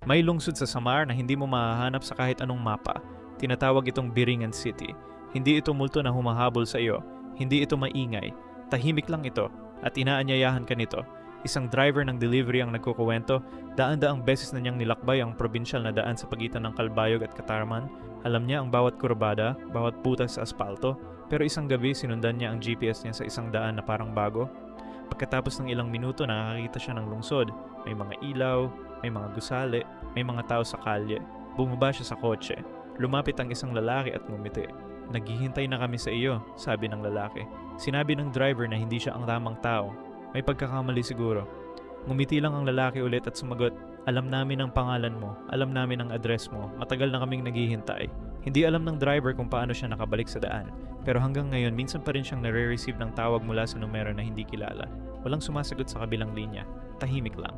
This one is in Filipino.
May lungsod sa Samar na hindi mo mahahanap sa kahit anong mapa. Tinatawag itong Biringan City. Hindi ito multo na humahabol sa iyo. Hindi ito maingay. Tahimik lang ito at inaanyayahan ka nito. Isang driver ng delivery ang nagkukuwento, daan-daang beses na niyang nilakbay ang probinsyal na daan sa pagitan ng Kalbayog at Katarman. Alam niya ang bawat kurbada, bawat butas sa aspalto, pero isang gabi sinundan niya ang GPS niya sa isang daan na parang bago. Pagkatapos ng ilang minuto nakakita siya ng lungsod. May mga ilaw, may mga gusali, may mga tao sa kalye. Bumaba siya sa kotse. Lumapit ang isang lalaki at ngumiti. "Naghihintay na kami sa iyo," sabi ng lalaki. Sinabi ng driver na hindi siya ang tamang tao. May pagkakamali siguro. Ngumiti lang ang lalaki ulit at sumagot, "Alam namin ang pangalan mo, alam namin ang address mo, matagal na kaming naghihintay." Hindi alam ng driver kung paano siya nakabalik sa daan, pero hanggang ngayon minsan pa rin siyang nare-receive ng tawag mula sa numero na hindi kilala. Walang sumasagot sa kabilang linya, tahimik lang.